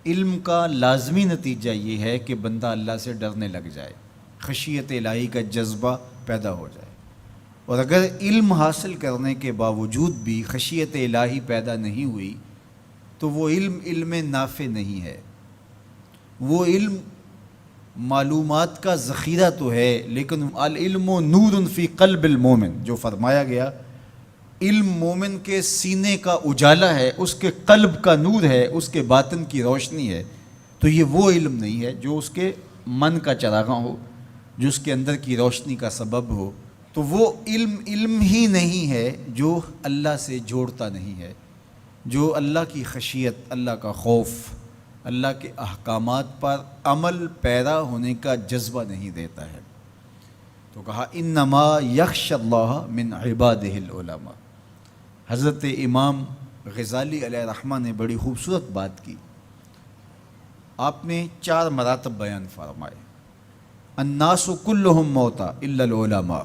علم کا لازمی نتیجہ یہ ہے کہ بندہ اللہ سے ڈرنے لگ جائے، خشیت الہی کا جذبہ پیدا ہو جائے۔ اور اگر علم حاصل کرنے کے باوجود بھی خشیت الہی پیدا نہیں ہوئی تو وہ علم نافع نہیں ہے۔ وہ علم معلومات کا ذخیرہ تو ہے، لیکن العلم نور فی قلب المومن، جو فرمایا گیا علم مومن کے سینے کا اجالا ہے، اس کے قلب کا نور ہے، اس کے باطن کی روشنی ہے۔ تو یہ وہ علم نہیں ہے جو اس کے من کا چراغاں ہو، جو اس کے اندر کی روشنی کا سبب ہو۔ تو وہ علم ہی نہیں ہے جو اللہ سے جوڑتا نہیں ہے، جو اللہ کی خشیت، اللہ کا خوف، اللہ کے احکامات پر عمل پیرا ہونے کا جذبہ نہیں دیتا ہے۔ تو کہا انما یخشی اللہ من عبادہ العلماء۔ حضرت امام غزالی علیہ رحمہ نے بڑی خوبصورت بات کی۔ آپ نے 4 مراتب بیان فرمائے۔ الناس کلہم موتا الا العلماء،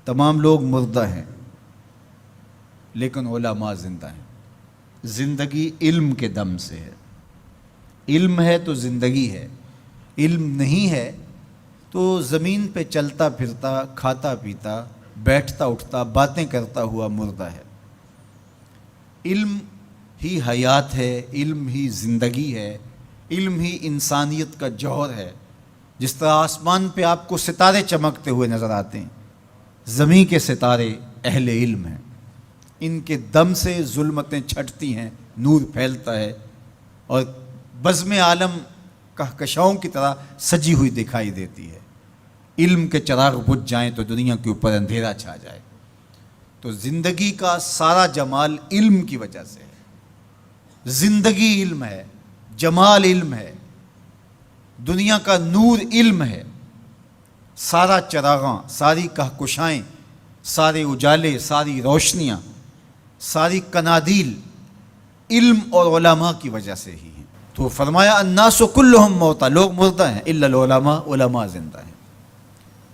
تمام لوگ مردہ ہیں لیکن علماء زندہ ہیں۔ زندگی علم کے دم سے ہے، علم ہے تو زندگی ہے، علم نہیں ہے تو زمین پہ چلتا پھرتا، کھاتا پیتا، بیٹھتا اٹھتا، باتیں کرتا ہوا مردہ ہے۔ علم ہی حیات ہے، علم ہی زندگی ہے، علم ہی انسانیت کا جوہر ہے۔ جس طرح آسمان پہ آپ کو ستارے چمکتے ہوئے نظر آتے ہیں، زمین کے ستارے اہل علم ہیں، ان کے دم سے ظلمتیں چھٹتی ہیں، نور پھیلتا ہے اور بزم عالم کہکشاؤں کی طرح سجی ہوئی دکھائی دیتی ہے۔ علم کے چراغ بجھ جائیں تو دنیا کے اوپر اندھیرا چھا جائے۔ تو زندگی کا سارا جمال علم کی وجہ سے ہے۔ زندگی علم ہے، جمال علم ہے، دنیا کا نور علم ہے۔ سارا چراغاں، ساری کہکشائیں، سارے اجالے، ساری روشنیاں، ساری کنادیل علم اور علماء کی وجہ سے ہی ہیں۔ تو فرمایا الناس کلہم موتا، لوگ مردہ ہیں الا العلماء، علماء زندہ ہیں۔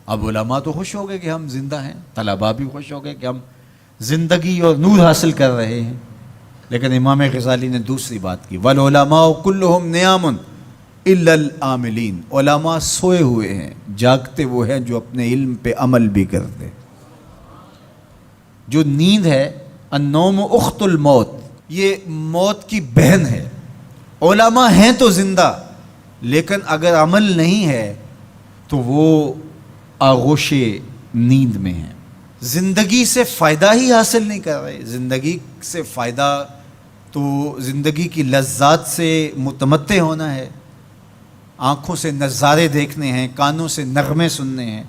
اب علماء تو خوش ہو گئے کہ ہم زندہ ہیں، طلباء بھی خوش ہو گئے کہ ہم زندگی اور نور حاصل کر رہے ہیں۔ لیکن امام غزالی نے دوسری بات کی، والعلماء کلہم نیام الا العاملین، علماء سوئے ہوئے ہیں، جاگتے وہ ہیں جو اپنے علم پہ عمل بھی کرتے۔ جو نیند ہے، النوم اخت الموت، یہ موت کی بہن ہے۔ علماء ہیں تو زندہ، لیکن اگر عمل نہیں ہے تو وہ آغوش نیند میں ہیں، زندگی سے فائدہ ہی حاصل نہیں کر رہے۔ زندگی سے فائدہ تو زندگی کی لذات سے متمتع ہونا ہے، آنکھوں سے نظارے دیکھنے ہیں، کانوں سے نغمے سننے ہیں،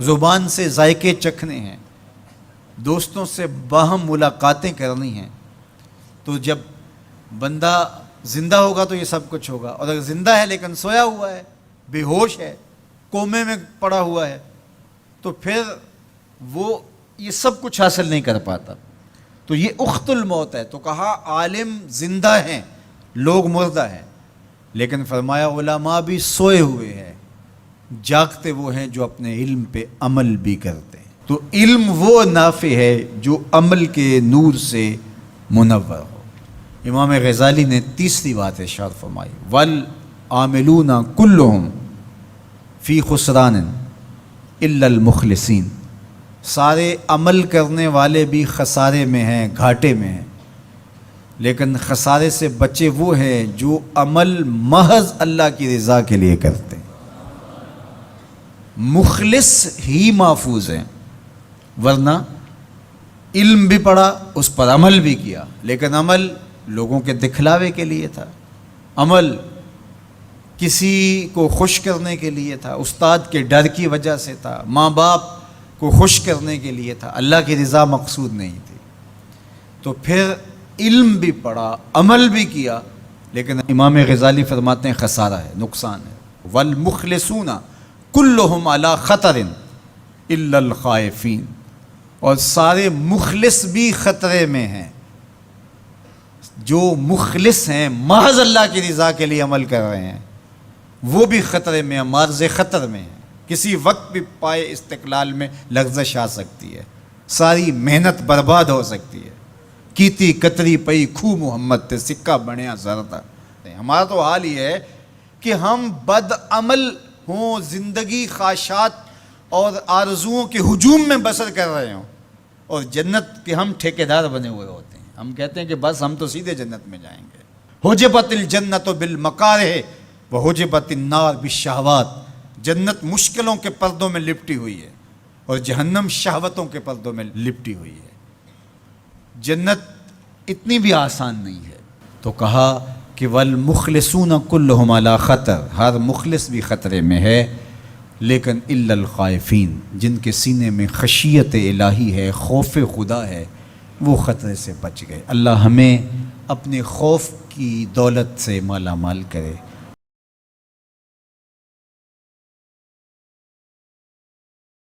زبان سے ذائقے چکھنے ہیں، دوستوں سے باہم ملاقاتیں کرنی ہیں۔ تو جب بندہ زندہ ہوگا تو یہ سب کچھ ہوگا، اور اگر زندہ ہے لیکن سویا ہوا ہے، بے ہوش ہے، کومے میں پڑا ہوا ہے، تو پھر وہ یہ سب کچھ حاصل نہیں کر پاتا۔ تو یہ اخت الموت ہے۔ تو کہا عالم زندہ ہیں، لوگ مردہ ہیں، لیکن فرمایا علماء بھی سوئے ہوئے ہیں، جاگتے وہ ہیں جو اپنے علم پہ عمل بھی کرتے ہیں۔ تو علم وہ نافع ہے جو عمل کے نور سے منور ہو۔ امام غزالی نے تیسری بات ارشاد فرمائی، والعاملون کلہم فی خسران الا المخلصین، سارے عمل کرنے والے بھی خسارے میں ہیں، گھاٹے میں ہیں، لیکن خسارے سے بچے وہ ہیں جو عمل محض اللہ کی رضا کے لیے کرتے ہیں۔ مخلص ہی محفوظ ہیں، ورنہ علم بھی پڑھا، اس پر عمل بھی کیا، لیکن عمل لوگوں کے دکھلاوے کے لیے تھا، عمل کسی کو خوش کرنے کے لیے تھا، استاد کے ڈر کی وجہ سے تھا، ماں باپ کو خوش کرنے کے لیے تھا، اللہ کی رضا مقصود نہیں تھی۔ تو پھر علم بھی پڑھا، عمل بھی کیا، لیکن امام غزالی فرماتے ہیں خسارہ ہے، نقصان ہے۔ والمخلصون کلہم علی خطر الا الخائفین، اور سارے مخلص بھی خطرے میں ہیں۔ جو مخلص ہیں، محض اللہ کی رضا کے لیے عمل کر رہے ہیں، وہ بھی خطرے میں ہیں، معرض خطر میں ہیں۔ کسی وقت بھی پائے استقلال میں لغزش آ سکتی ہے، ساری محنت برباد ہو سکتی ہے۔ کیتی کتری پئی کھو محمد تے سکہ بنیا زردہ، سکتے ہیں. ہمارا تو حال یہ ہے کہ ہم بد عمل ہوں، زندگی خواہشات اور آرزوؤں کے ہجوم میں بسر کر رہے ہوں، اور جنت کے ہم ٹھیکیدار بنے ہوئے ہوتے ہیں. ہم کہتے ہیں کہ بس ہم تو سیدھے جنت میں جائیں گے. حجبت الجنت بالمکارہ وحجبت النار بالشہوات. جنت مشکلوں کے پردوں میں لپٹی ہوئی ہے اور جہنم شہوتوں کے پردوں میں لپٹی ہوئی ہے. جنت اتنی بھی آسان نہیں ہے. تو کہا کہ والمخلصون کلہم علی خطر، ہر مخلص بھی خطرے میں ہے، لیکن الا الخائفین، جن کے سینے میں خشیت الہی ہے، خوف خدا ہے، وہ خطرے سے بچ گئے. اللہ ہمیں اپنے خوف کی دولت سے مالا مال کرے.